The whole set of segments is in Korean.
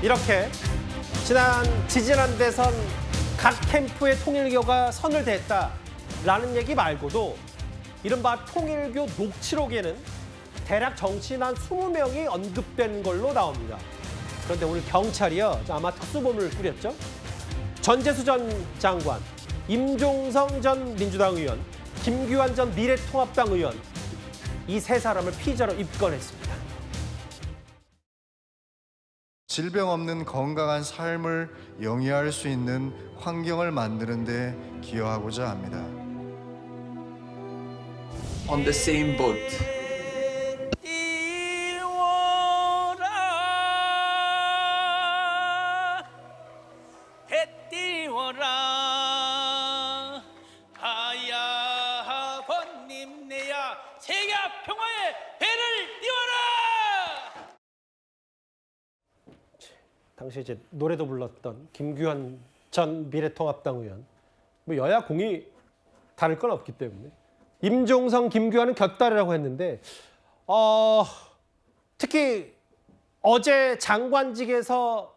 이렇게 지지난 대선 각 캠프의 통일교가 선을 댔다라는 얘기 말고도 이른바 통일교 녹취록에는 대략 정치인 한 20명이 언급된 걸로 나옵니다. 그런데 오늘 경찰이요, 아마 특수본을 꾸렸죠. 전재수 전 장관, 임종성 전 민주당 의원, 김규환 전 미래통합당 의원, 이 세 사람을 피의자로 입건했습니다. 질병 없는 건강한 삶을 영위할 수 있는 환경을 만드는 데 기여하고자 합니다. On the same boat. 띄워라 하야 번님 내야 세계 평화의 배를 띄워라. 당시 이제 노래도 불렀던 김규환 전 미래통합당 의원, 뭐 여야 공이 다를 건 없기 때문에 임종성, 김규환은 곁다리라고 했는데 특히 어제 장관직에서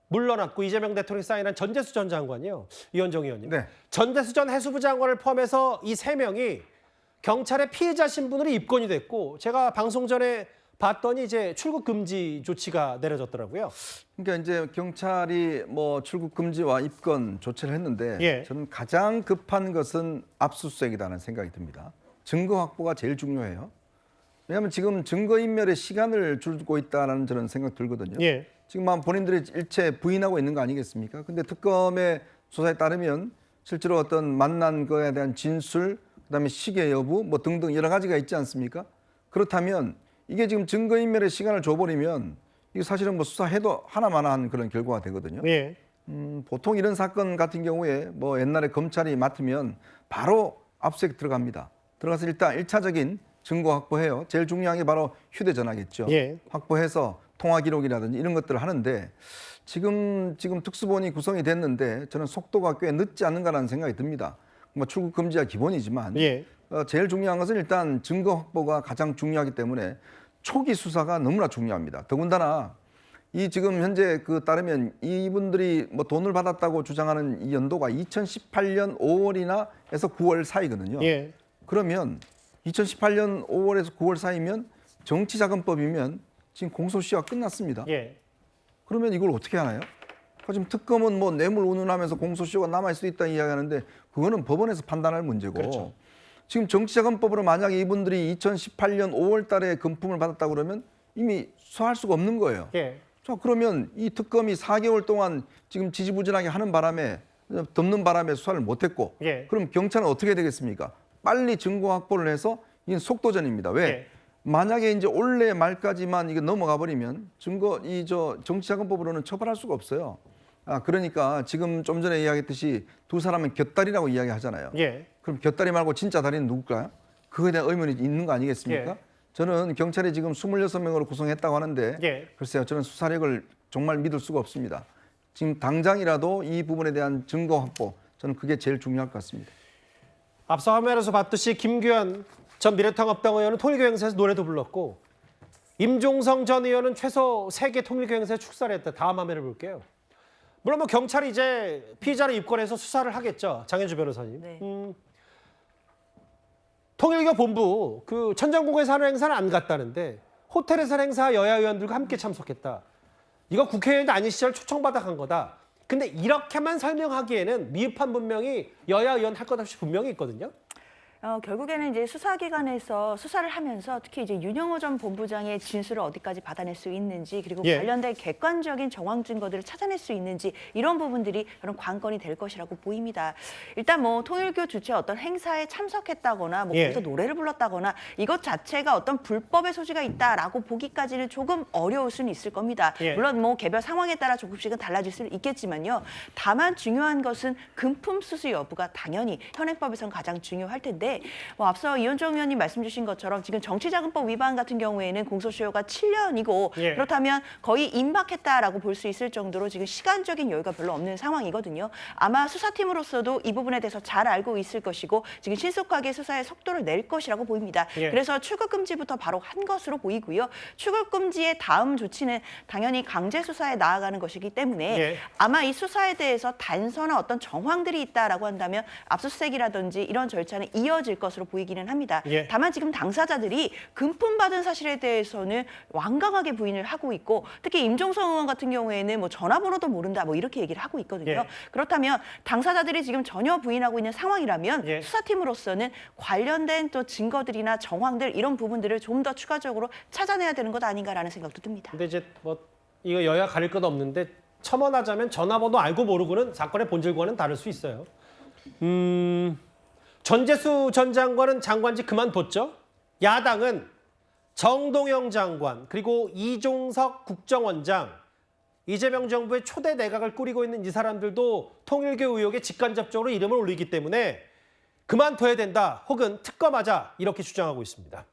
물러났고 이재명 대통령이 사인한 전재수 전 장관이요, 이현정 의원님. 네. 전재수 전 해수부 장관을 포함해서 이 세 명이 경찰의 피해자 신분으로 입건이 됐고, 제가 방송 전에 봤더니 이제 출국 금지 조치가 내려졌더라고요. 그러니까 이제 경찰이 뭐 출국 금지와 입건 조치를 했는데 예. 저는 가장 급한 것은 압수수색이라는 생각이 듭니다. 증거 확보가 제일 중요해요. 왜냐하면 지금 증거인멸에 시간을 주고 있다는 저는 생각 들거든요. 예. 지금 본인들이 일체 부인하고 있는 거 아니겠습니까? 근데 특검의 조사에 따르면 실제로 어떤 만난 거에 대한 진술, 그다음에 시계 여부 뭐 등등 여러 가지가 있지 않습니까? 그렇다면 이게 지금 증거인멸의 시간을 줘버리면 이게 사실은 뭐 수사해도 하나만한 그런 결과가 되거든요. 예. 보통 이런 사건 같은 경우에 뭐 옛날에 검찰이 맡으면 바로 압수수색 들어갑니다. 들어가서 일단 1차적인 증거 확보해요. 제일 중요한 게 바로 휴대전화겠죠. 예. 확보해서 통화 기록이라든지 이런 것들을 하는데 지금 특수본이 구성이 됐는데 저는 속도가 꽤 늦지 않는가라는 생각이 듭니다. 뭐 출국 금지가 기본이지만 예. 제일 중요한 것은 일단 증거 확보가 가장 중요하기 때문에 초기 수사가 너무나 중요합니다. 더군다나 이 지금 현재 따르면 이분들이 뭐 돈을 받았다고 주장하는 이 연도가 2018년 5월이나 해서 9월 사이거든요. 예. 그러면 2018년 5월에서 9월 사이면 정치자금법이면 지금 공소시효가 끝났습니다. 예. 그러면 이걸 어떻게 하나요? 지금 특검은 뭐 뇌물 운운하면서 공소시효가 남아있을 수 있다 이야기하는데 그거는 법원에서 판단할 문제고 그렇죠. 지금 정치자금법으로 만약에 이분들이 2018년 5월 달에 금품을 받았다고 그러면 이미 수사할 수가 없는 거예요. 예. 자, 그러면 이 특검이 4개월 동안 지금 지지부진하게 하는 바람에 덮는 바람에 수사를 못했고 예. 그럼 경찰은 어떻게 되겠습니까? 빨리 증거 확보를 해서 이건 속도전입니다. 왜? 예. 만약에 이제 올해 말까지만 이게 넘어가 버리면 정치자금법으로는 처벌할 수가 없어요. 그러니까 지금 좀 전에 이야기했듯이 두 사람은 곁다리라고 이야기하잖아요. 예. 그럼 곁다리 말고 진짜 다리는 누굴까요? 그거에 대한 의문이 있는 거 아니겠습니까? 예. 저는 경찰이 지금 26명으로 구성했다고 하는데 예. 글쎄요, 저는 수사력을 정말 믿을 수가 없습니다. 지금 당장이라도 이 부분에 대한 증거 확보, 저는 그게 제일 중요할 것 같습니다. 앞서 화면에서 봤듯이 김규환 전 미래통합당 의원은 통일교 행사에서 노래도 불렀고, 임종성 전 의원은 최소 3개 통일교 행사에 축사를 했다. 다음 화면을 볼게요. 물론 뭐 경찰이 이제 피의자를 입건해서 수사를 하겠죠. 장현주 변호사님. 네. 통일교 본부 천정궁에서 하는 행사는 안 갔다는데 호텔에서 하는 행사 여야 의원들과 함께 참석했다. 이거 국회의원이 아닌 시절 초청받아 간 거다. 근데 이렇게만 설명하기에는 미흡한 분명히 여야 의원 할 것 없이 분명히 있거든요. 결국에는 이제 수사기관에서 수사를 하면서 특히 이제 윤영호 전 본부장의 진술을 어디까지 받아낼 수 있는지, 그리고 예. 관련된 객관적인 정황 증거들을 찾아낼 수 있는지, 이런 부분들이 그런 관건이 될 것이라고 보입니다. 일단 뭐 통일교 주최 어떤 행사에 참석했다거나 뭐 예. 거기서 노래를 불렀다거나 이것 자체가 어떤 불법의 소지가 있다라고 보기까지는 조금 어려울 수는 있을 겁니다. 예. 물론 뭐 개별 상황에 따라 조금씩은 달라질 수는 있겠지만요. 다만 중요한 것은 금품 수수 여부가 당연히 현행법에서는 가장 중요할 텐데, 있는데 앞서 이현정 의원님 말씀 주신 것처럼 지금 정치자금법 위반 같은 경우에는 공소시효가 7년이고 예. 그렇다면 거의 임박했다라고 볼 수 있을 정도로 지금 시간적인 여유가 별로 없는 상황이거든요. 아마 수사팀으로서도 이 부분에 대해서 잘 알고 있을 것이고 지금 신속하게 수사의 속도를 낼 것이라고 보입니다. 예. 그래서 출국금지부터 바로 한 것으로 보이고요. 출국금지의 다음 조치는 당연히 강제 수사에 나아가는 것이기 때문에 예. 아마 이 수사에 대해서 단서나 어떤 정황들이 있다라고 한다면 압수수색이라든지 이런 절차는 이어질 것으로 보이기는 합니다. 예. 다만 지금 당사자들이 금품받은 사실에 대해서는 완강하게 부인을 하고 있고 특히 임종석 의원 같은 경우에는 전화번호도 모른다 이렇게 얘기를 하고 있거든요. 예. 그렇다면 당사자들이 지금 전혀 부인하고 있는 상황이라면 예. 수사팀으로서는 관련된 또 증거들이나 정황들 이런 부분들을 좀 더 추가적으로 찾아내야 되는 것 아닌가라는 생각도 듭니다. 근데 이제 이거 여야 가릴 것 없는데 첨언하자면 전화번호 알고 모르고는 사건의 본질과는 다를 수 있어요. 전재수 전 장관은 장관직 그만뒀죠. 야당은 정동영 장관 그리고 이종석 국정원장 이재명 정부의 초대 내각을 꾸리고 있는 이 사람들도 통일교 의혹에 직간접적으로 이름을 올리기 때문에 그만둬야 된다 혹은 특검하자 이렇게 주장하고 있습니다.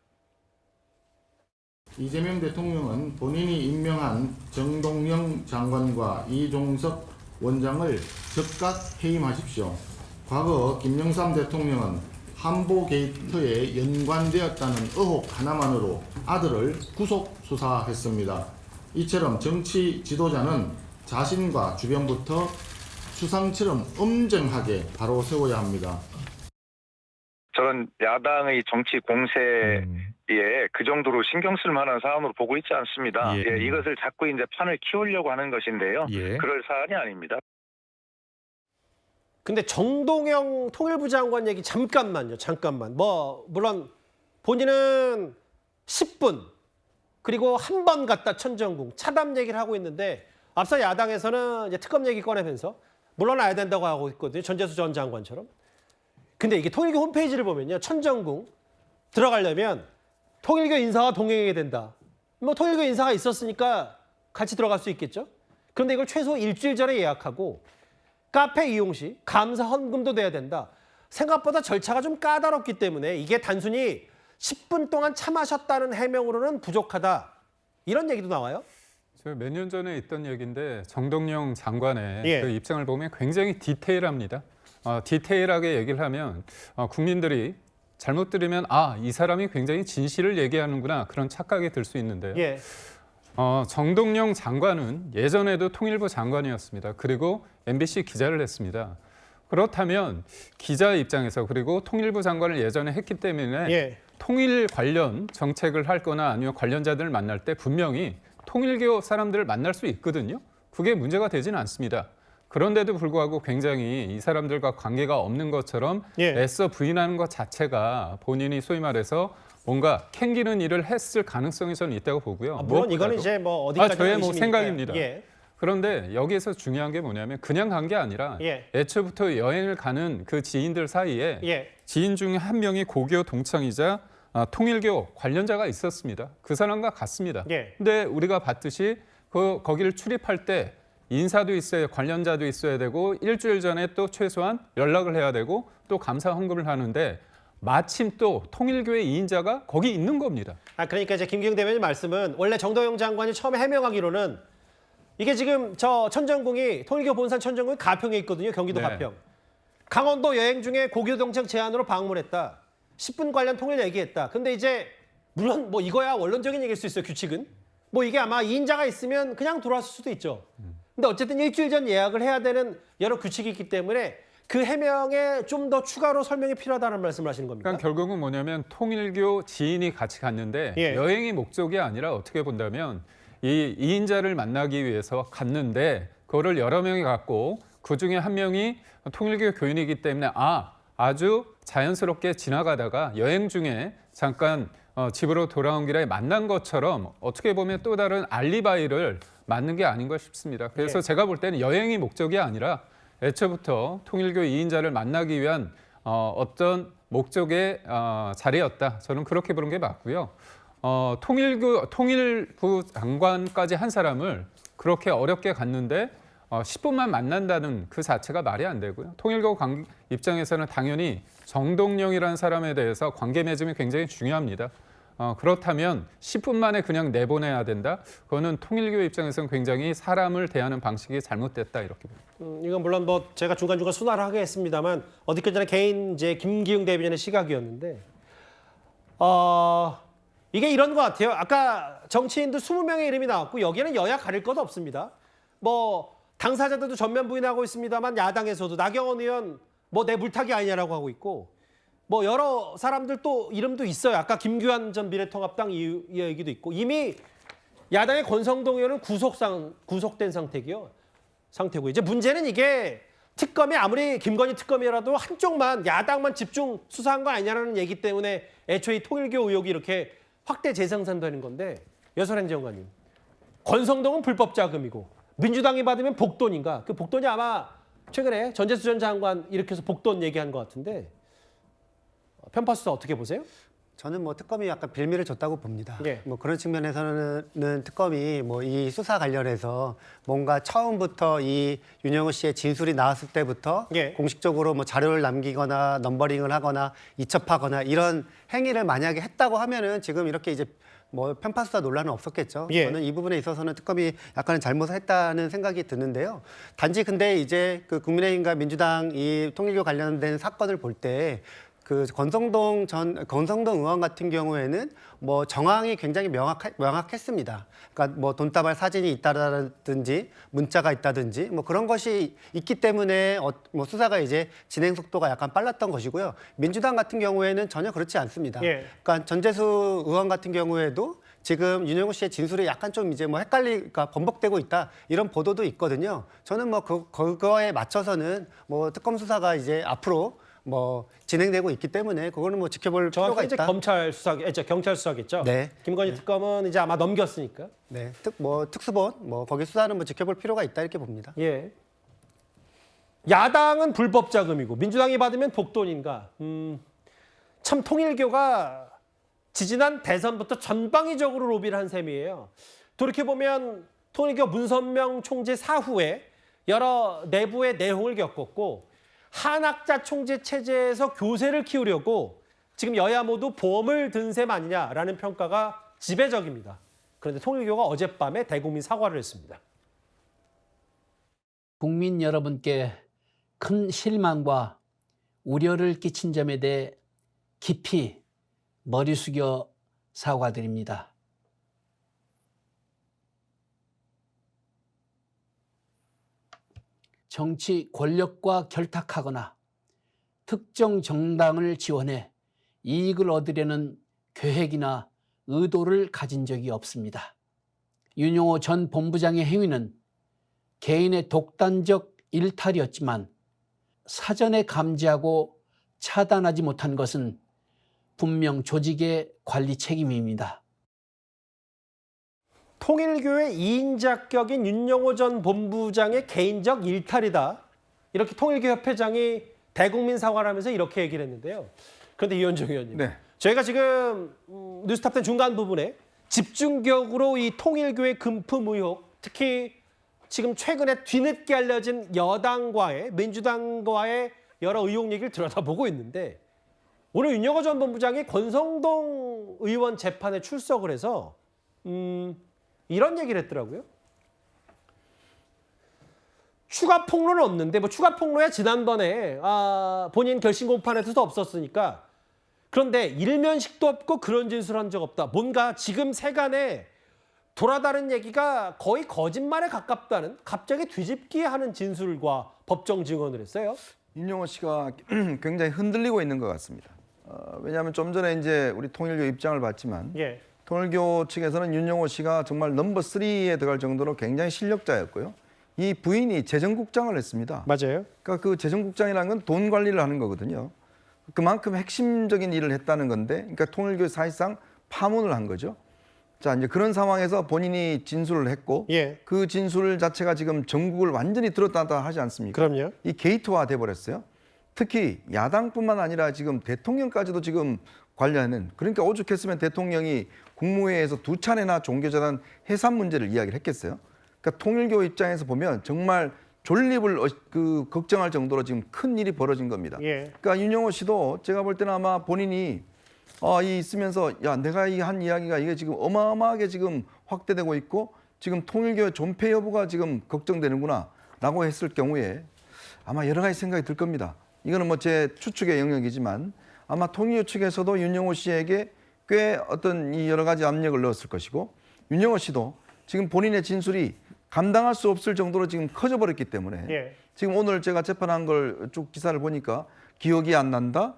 이재명 대통령은 본인이 임명한 정동영 장관과 이종석 원장을 즉각 해임하십시오. 과거 김영삼 대통령은 한보 게이트에 연관되었다는 의혹 하나만으로 아들을 구속 수사했습니다. 이처럼 정치 지도자는 자신과 주변부터 추상처럼 엄정하게 바로 세워야 합니다. 저는 야당의 정치 공세에 그 정도로 신경 쓸 만한 사안으로 보고 있지 않습니다. 예. 이것을 자꾸 이제 판을 키우려고 하는 것인데요. 예. 그럴 사안이 아닙니다. 근데 정동영 통일부 장관 얘기 잠깐만요. 물론 본인은 10분 그리고 한 번 갔다 천정궁 차담 얘기를 하고 있는데 앞서 야당에서는 이제 특검 얘기 꺼내면서 물러나야 된다고 하고 있거든요. 전재수 전 장관처럼. 근데 이게 통일교 홈페이지를 보면요. 천정궁 들어가려면 통일교 인사와 동행해야 된다. 통일교 인사가 있었으니까 같이 들어갈 수 있겠죠. 그런데 이걸 최소 일주일 전에 예약하고 카페 이용 시 감사 헌금도 돼야 된다. 생각보다 절차가 좀 까다롭기 때문에 이게 단순히 10분 동안 차 마셨다는 해명으로는 부족하다. 이런 얘기도 나와요. 몇 년 전에 있던 얘기인데 정동영 장관의 예. 그 입장을 보면 굉장히 디테일합니다. 디테일하게 얘기를 하면 국민들이 잘못 들으면 이 사람이 굉장히 진실을 얘기하는구나 그런 착각이 들 수 있는데요. 예. 정동영 장관은 예전에도 통일부 장관이었습니다. 그리고 MBC 기자를 했습니다. 그렇다면 기자 입장에서 그리고 통일부 장관을 예전에 했기 때문에 예. 통일 관련 정책을 할 거나 아니면 관련자들을 만날 때 분명히 통일교 사람들을 만날 수 있거든요. 그게 문제가 되지는 않습니다. 그런데도 불구하고 굉장히 이 사람들과 관계가 없는 것처럼 예. 애써 부인하는 것 자체가 본인이 소위 말해서 뭔가 캥기는 일을 했을 가능성이 저는 있다고 보고요. 물론 이거는 무엇보다도. 이제 어디까지 저의 생각입니다. 예. 그런데 여기에서 중요한 게 뭐냐면 그냥 간 게 아니라 예. 애초부터 여행을 가는 그 지인들 사이에 예. 지인 중에 한 명이 고교 동창이자 통일교 관련자가 있었습니다. 그 사람과 같습니다. 예. 근데 우리가 봤듯이 거기를 출입할 때 인사도 있어야 관련자도 있어야 되고 일주일 전에 또 최소한 연락을 해야 되고 또 감사 헌금을 하는데 마침 또 통일교의 2인자가 거기 있는 겁니다. 그러니까 이제 김기영 대변인 말씀은 원래 정동영 장관이 처음에 해명하기로는 이게 지금 저 천정궁이 통일교 본산 천정궁이 가평에 있거든요. 경기도 네. 가평. 강원도 여행 중에 고교 동창 제안으로 방문했다. 10분 관련 통일 얘기했다. 근데 이제 물론 이거야 원론적인 얘기일 수 있어요. 규칙은. 이게 아마 2인자가 있으면 그냥 들어왔을 수도 있죠. 근데 어쨌든 일주일 전 예약을 해야 되는 여러 규칙이 있기 때문에 그 해명에 좀 더 추가로 설명이 필요하다는 말씀을 하시는 겁니까? 그러니까 결국은 뭐냐면 통일교 지인이 같이 갔는데 예. 여행이 목적이 아니라 어떻게 본다면 이 2인자를 만나기 위해서 갔는데 그거를 여러 명이 갔고 그중에 한 명이 통일교 교인이기 때문에 아주 자연스럽게 지나가다가 여행 중에 잠깐 집으로 돌아온 길에 만난 것처럼 어떻게 보면 또 다른 알리바이를 맞는 게 아닌가 싶습니다. 그래서 예. 제가 볼 때는 여행이 목적이 아니라 애초부터 통일교 2인자를 만나기 위한 어떤 목적의 자리였다. 저는 그렇게 보는 게 맞고요. 통일부 장관까지 한 사람을 그렇게 어렵게 갔는데 10분만 만난다는 그 자체가 말이 안 되고요. 통일교 입장에서는 당연히 정동영이라는 사람에 대해서 관계 맺음이 굉장히 중요합니다. 그렇다면 10분 만에 그냥 내보내야 된다? 그거는 통일교 입장에서는 굉장히 사람을 대하는 방식이 잘못됐다 이렇게 봅니다. 이건 물론 뭐 제가 중간중간 순화를 하겠습니다만 어디까지나 개인 이제 김기웅 대변인의 시각이었는데 이게 이런 것 같아요. 아까 정치인들 20명의 이름이 나왔고 여기에는 여야 가릴 것 없습니다. 뭐 당사자들도 전면 부인하고 있습니다만 야당에서도 나경원 의원 뭐 내 물타기 아니냐라고 하고 있고 뭐 여러 사람들 또 이름도 있어요. 아까 김규환 전 미래통합당 이 얘기도 있고 이미 야당의 권성동 의원은 구속된 상태고 이제 문제는 이게 특검이 아무리 김건희 특검이라도 한쪽만 야당만 집중 수사한 거 아니냐라는 얘기 때문에 애초에 이 통일교 의혹이 이렇게 확대 재생산되는 건데 여설행정관님 권성동은 불법 자금이고 민주당이 받으면 복돈인가? 그 복돈이 아마 최근에 전재수 전 장관 이렇게 해서 복돈 얘기한 것 같은데 편파 수사 어떻게 보세요? 저는 뭐 특검이 약간 빌미를 줬다고 봅니다. 예. 뭐 그런 측면에서는 특검이 뭐 이 수사 관련해서 뭔가 처음부터 이 윤영호 씨의 진술이 나왔을 때부터 예. 공식적으로 뭐 자료를 남기거나 넘버링을 하거나 이첩하거나 이런 행위를 만약에 했다고 하면은 지금 이렇게 이제 뭐 편파 수사 논란은 없었겠죠. 예. 저는 이 부분에 있어서는 특검이 약간의 잘못을 했다는 생각이 드는데요. 단지 근데 이제 그 국민의힘과 민주당 이 통일교 관련된 사건을 볼 때 그 권성동 의원 같은 경우에는 뭐 정황이 굉장히 명확했습니다. 그러니까 뭐 돈다발 사진이 있다든지 문자가 있다든지 뭐 그런 것이 있기 때문에 뭐 수사가 이제 진행 속도가 약간 빨랐던 것이고요. 민주당 같은 경우에는 전혀 그렇지 않습니다. 예. 그러니까 전재수 의원 같은 경우에도 지금 윤영호 씨의 진술이 약간 좀 이제 뭐 그러니까 번복되고 있다 이런 보도도 있거든요. 저는 뭐 그거에 맞춰서는 뭐 특검 수사가 이제 앞으로 뭐 진행되고 있기 때문에 그거는 뭐 지켜볼 필요가 정확히 이제 있다. 경찰 수사겠죠. 네. 김건희 특검은 이제 아마 넘겼으니까. 네, 특수본 뭐 거기 수사는 뭐 지켜볼 필요가 있다 이렇게 봅니다. 예. 야당은 불법 자금이고 민주당이 받으면 복돈인가? 참 통일교가 지지난 대선부터 전방위적으로 로비를 한 셈이에요. 돌이켜보면 통일교 문선명 총재 사후에 여러 내부의 내홍을 겪었고 한학자 총재 체제에서 교세를 키우려고 지금 여야 모두 보험을 든 셈 아니냐라는 평가가 지배적입니다. 그런데 통일교가 어젯밤에 대국민 사과를 했습니다. 국민 여러분께 큰 실망과 우려를 끼친 점에 대해 깊이 머리 숙여 사과드립니다. 정치 권력과 결탁하거나 특정 정당을 지원해 이익을 얻으려는 계획이나 의도를 가진 적이 없습니다. 윤영호 전 본부장의 행위는 개인의 독단적 일탈이었지만 사전에 감지하고 차단하지 못한 것은 분명 조직의 관리 책임입니다. 통일교의 2인 자격인 윤영호 전 본부장의 개인적 일탈이다. 이렇게 통일교 협회장이 대국민 사과를 하면서 이렇게 얘기를 했는데요. 그런데 이현정 의원님, 네. 저희가 지금 뉴스탑10 중간 부분에 집중적으로 이 통일교의 금품 의혹, 특히 지금 최근에 뒤늦게 알려진 여당과의 민주당과의 여러 의혹 얘기를 들여다보고 있는데 오늘 윤영호 전 본부장이 권성동 의원 재판에 출석을 해서 이런 얘기를 했더라고요. 추가 폭로는 없는데 뭐 추가 폭로야 지난번에 본인 결심 공판에서도 없었으니까 그런데 일면식도 없고 그런 진술한 적 없다. 뭔가 지금 세간에 돌아다니는 얘기가 거의 거짓말에 가깝다는 갑자기 뒤집기 하는 진술과 법정 증언을 했어요. 윤영호 씨가 굉장히 흔들리고 있는 것 같습니다. 왜냐하면 좀 전에 이제 우리 통일교 입장을 봤지만 예. 통일교 측에서는 윤영호 씨가 정말 넘버 3에 들어갈 정도로 굉장히 실력자였고요. 이 부인이 재정국장을 했습니다. 맞아요. 그러니까 그 재정국장이라는 건 돈 관리를 하는 거거든요. 그만큼 핵심적인 일을 했다는 건데, 그러니까 통일교 사실상 파문을 한 거죠. 자, 이제 그런 상황에서 본인이 진술을 했고, 예. 그 진술 자체가 지금 전국을 완전히 들었다 놨다 하지 않습니까? 그럼요. 이 게이트화 돼버렸어요. 특히 야당뿐만 아니라 지금 대통령까지도 지금 관련하는, 그러니까 오죽했으면 대통령이 국무회의에서 2차례나 종교재단 해산 문제를 이야기를 했겠어요. 그러니까 통일교 입장에서 보면 정말 존립을 걱정할 정도로 지금 큰 일이 벌어진 겁니다. 예. 그러니까 윤영호 씨도 제가 볼 때는 아마 본인이 이 있으면서 야 내가 이 한 이야기가 이게 지금 어마어마하게 지금 확대되고 있고 지금 통일교의 존폐 여부가 지금 걱정되는구나라고 했을 경우에 아마 여러 가지 생각이 들 겁니다. 이거는 뭐 제 추측의 영역이지만 아마 통일교 측에서도 윤영호 씨에게 꽤 어떤 이 여러 가지 압력을 넣었을 것이고 윤영호 씨도 지금 본인의 진술이 감당할 수 없을 정도로 지금 커져버렸기 때문에 예. 지금 오늘 제가 재판한 걸 쭉 기사를 보니까 기억이 안 난다.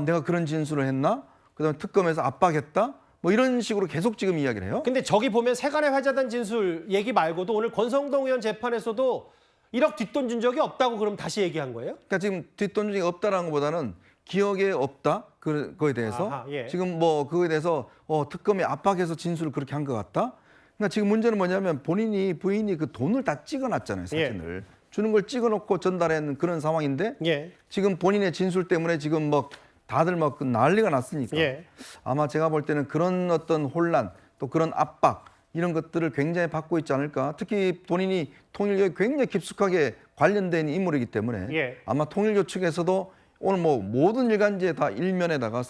내가 그런 진술을 했나? 그다음에 특검에서 압박했다. 뭐 이런 식으로 계속 지금 이야기를 해요. 근데 저기 보면 세간에 회자된 진술 얘기 말고도 오늘 권성동 의원 재판에서도 1억 뒷돈 준 적이 없다고 그럼 다시 얘기한 거예요? 그러니까 지금 뒷돈 중에 없다라는 것보다는 기억에 없다. 그거에 대해서 아하, 예. 지금 뭐 그거에 대해서 특검이 압박해서 진술을 그렇게 한 것 같다. 그러니까 지금 문제는 뭐냐면 부인이 그 돈을 다 찍어놨잖아요. 사진을. 주는 걸 찍어놓고 전달한 그런 상황인데 예. 지금 본인의 진술 때문에 지금 뭐 다들 막 난리가 났으니까 예. 아마 제가 볼 때는 그런 어떤 혼란 또 그런 압박 이런 것들을 굉장히 받고 있지 않을까. 특히 본인이 통일교에 굉장히 깊숙하게 관련된 인물이기 때문에 예. 아마 통일교 측에서도 오늘 뭐 모든 일간지에 다 일면에다가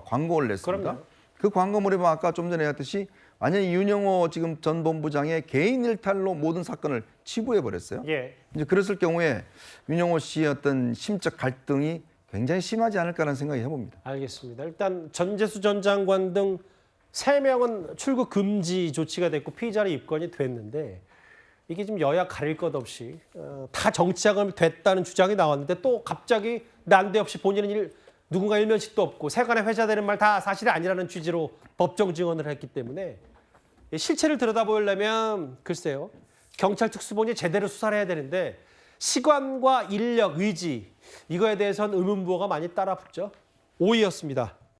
광고를 냈습니다. 그럼요. 그 광고물에 보면 아까 좀 전에 했듯이 완전히 윤영호 지금 전 본부장의 개인 일탈로 모든 사건을 치부해 버렸어요. 예. 이제 그랬을 경우에 윤영호 씨의 어떤 심적 갈등이 굉장히 심하지 않을까라는 생각이 해봅니다. 알겠습니다. 일단 전재수 전 장관 등 3명은 출국 금지 조치가 됐고 피의자로 입건이 됐는데 이게 지금 여야 가릴 것 없이 다 정치자금 됐다는 주장이 나왔는데 또 갑자기 난데없이 본인은 누군가 일면식도 없고 세간에 회자되는 말 다 사실이 아니라는 취지로 법정 증언을 했기 때문에 실체를 들여다보려면 글쎄요. 경찰 특수본이 제대로 수사를 해야 되는데 시간과 인력, 의지 이거에 대해서는 의문부호가 많이 따라붙죠. 5위였습니다.